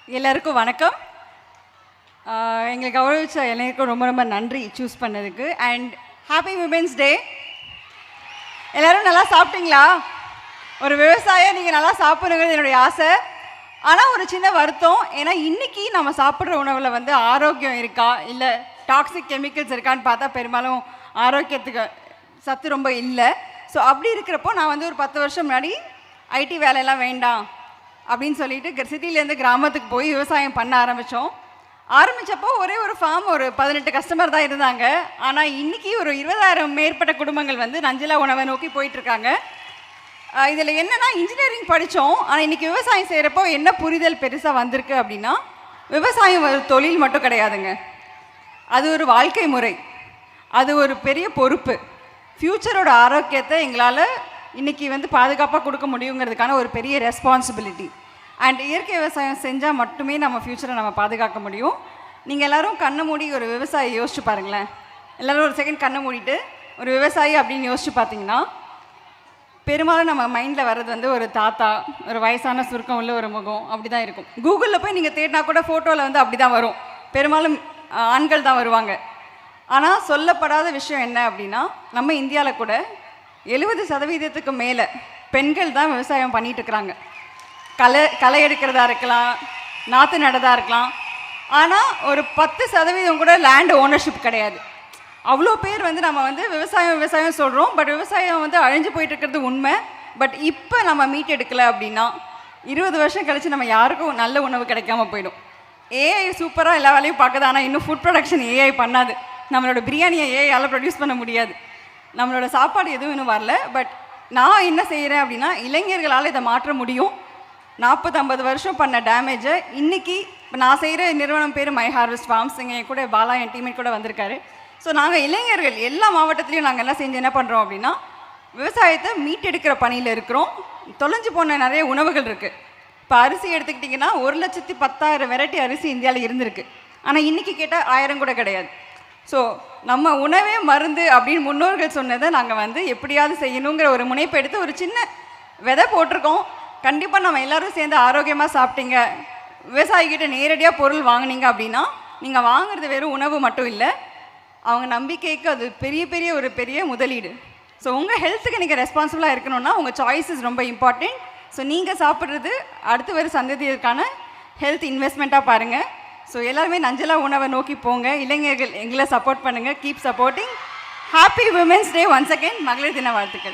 எல்லாருக்கும் வணக்கம். எங்களை கௌரவிச்ச எல்லாருக்கும் ரொம்ப ரொம்ப நன்றி சூஸ் பண்ணதுக்கு. And happy women's day. எல்லோரும் நல்லா சாப்பிட்டீங்களா? ஒரு விவசாயம் நீங்கள் நல்லா சாப்பிடுங்கிறது என்னுடைய ஆசை. ஆனால் ஒரு சின்ன வருத்தம், ஏன்னா இன்றைக்கி நம்ம சாப்பிட்ற உணவில் வந்து ஆரோக்கியம் இருக்கா இல்லை டாக்ஸிக் கெமிக்கல்ஸ் இருக்கான்னு பார்த்தா பெரும்பாலும் ஆரோக்கியத்துக்கு சத்து ரொம்ப இல்லை. ஸோ அப்படி இருக்கிறப்போ நான் வந்து ஒரு 10 வருஷம் முன்னாடி ஐடி வேலையெல்லாம் வேண்டாம் அப்படின்னு சொல்லிட்டு சிட்டிலேருந்து கிராமத்துக்கு போய் விவசாயம் பண்ண ஆரம்பித்தப்போ ஒரே ஒரு ஃபார்ம், ஒரு 18 கஸ்டமர் தான் இருந்தாங்க. ஆனால் இன்றைக்கி ஒரு 20,000 மேற்பட்ட குடும்பங்கள் வந்து நஞ்சிலா உணவை நோக்கி போயிட்டுருக்காங்க. இதில் என்னென்னா, இன்ஜினியரிங் படித்தோம், ஆனால் இன்றைக்கி விவசாயம் செய்கிறப்போ என்ன புரிதல் பெருசாக வந்திருக்கு அப்படின்னா, விவசாயம் ஒரு தொழில் மட்டும் கிடையாதுங்க, அது ஒரு வாழ்க்கை முறை, அது ஒரு பெரிய பொறுப்பு. ஃப்யூச்சரோட ஆரோக்கியத்தை எங்களால் இன்றைக்கி வந்து பாதுகாப்பாக கொடுக்க முடியுங்கிறதுக்கான ஒரு பெரிய ரெஸ்பான்சிபிலிட்டி. அண்ட் இயற்கை விவசாயம் செஞ்சால் மட்டுமே நம்ம ஃப்யூச்சரை நம்ம பாதுகாக்க முடியும். நீங்கள் எல்லோரும் கண்ணை மூடி ஒரு விவசாயி யோசிச்சு பாருங்களேன். எல்லோரும் ஒரு செகண்ட் கண்ணை மூடிட்டு ஒரு விவசாயி அப்படின்னு யோசிச்சு பார்த்தீங்கன்னா, பெரும்பாலும் நம்ம மைண்டில் வர்றது வந்து ஒரு தாத்தா, ஒரு வயசான சுருக்கம் உள்ள ஒரு முகம், அப்படி தான் இருக்கும். கூகுளில் போய் நீங்கள் தேடினா கூட ஃபோட்டோவில் வந்து அப்படி தான் வரும். பெரும்பாலும் ஆண்கள் தான் வருவாங்க. ஆனால் சொல்லப்படாத விஷயம் என்ன அப்படின்னா, நம்ம இந்தியாவில் கூட 70% மேலே பெண்கள் தான் விவசாயம் பண்ணிகிட்டு இருக்கிறாங்க. களை எடுக்கிறதா இருக்கலாம், நாற்று நடதாக இருக்கலாம். ஆனால் ஒரு 10% கூட லேண்ட் ஓனர்ஷிப் கிடையாது. அவ்வளோ பேர் வந்து நம்ம வந்து விவசாயம் சொல்கிறோம், பட் விவசாயம் வந்து அழிஞ்சு போயிட்டு இருக்கிறது உண்மை. பட் இப்போ நம்ம மீட் எடுக்கலை அப்படின்னா 20 வருஷம் கழித்து நம்ம யாருக்கும் நல்ல உணவு கிடைக்காம போயிடும். ஏஐ சூப்பராக எல்லா வேலையும் பார்க்குது, ஆனால் இன்னும் ஃபுட் ப்ரொடக்ஷன் ஏஐ பண்ணாது. நம்மளோட பிரியாணியை ஏஐயால் ப்ரொடியூஸ் பண்ண முடியாது. நம்மளோட சாப்பாடு எதுவும் இன்னும் வரல. பட் நான் என்ன செய்கிறேன் அப்படின்னா, இளைஞர்களால் இதை மாற்ற முடியும். 40-50 வருஷம் பண்ண டேமேஜை இன்றைக்கி இப்போ நான் செய்கிற நிறுவனம் பேர் மை ஹார்வெஸ்ட் ஃபார்ம்ஸ். என் கூட பாலா, என் டீமேட் கூட வந்திருக்காரு. ஸோ நாங்கள் இளைஞர்கள் எல்லா மாவட்டத்துலேயும் நாங்கள் எல்லாம் செஞ்சு என்ன பண்ணுறோம் அப்படின்னா, விவசாயத்தை மீட்டெடுக்கிற பணியில் இருக்கிறோம். தொலைஞ்சு போன நிறைய உணவுகள் இருக்குது. இப்போ அரிசி எடுத்துக்கிட்டிங்கன்னா 1,10,000 வெரைட்டி அரிசி இந்தியாவில் இருந்திருக்கு. ஆனால் இன்றைக்கி கேட்டால் 1000 கூட கிடையாது. ஸோ நம்ம உணவே மருந்து அப்படின்னு முன்னோர்கள் சொன்னதை நாங்கள் வந்து எப்படியாவது செய்யணுங்கிற ஒரு முனைப்பு எடுத்து ஒரு சின்ன விதை போட்டிருக்கோம். கண்டிப்பாக நம்ம எல்லோரும் சேர்ந்து ஆரோக்கியமாக சாப்பிட்டீங்க, விவசாயிகிட்ட நேரடியாக பொருள் வாங்கினீங்க அப்படின்னா, நீங்கள் வாங்குறது வெறும் உணவு மட்டும் இல்லை, அவங்க நம்பிக்கைக்கு அது ஒரு பெரிய முதலீடு. ஸோ உங்கள் ஹெல்த்துக்கு நீங்கள் ரெஸ்பான்சிபிளாக இருக்கணும்னா உங்கள் சாய்ஸஸ் ரொம்ப இம்பார்ட்டண்ட். ஸோ நீங்கள் சாப்பிட்றது அடுத்து வர சந்ததியற்கான ஹெல்த் இன்வெஸ்ட்மெண்ட்டாக பாருங்கள். ஸோ எல்லாருமே நஞ்சிலா உணவை நோக்கி போங்க. இளைஞர்கள் எங்களை சப்போர்ட் பண்ணுங்கள். Keep supporting. Happy women's day once again. மகளிர் தின வாழ்த்துக்கள்.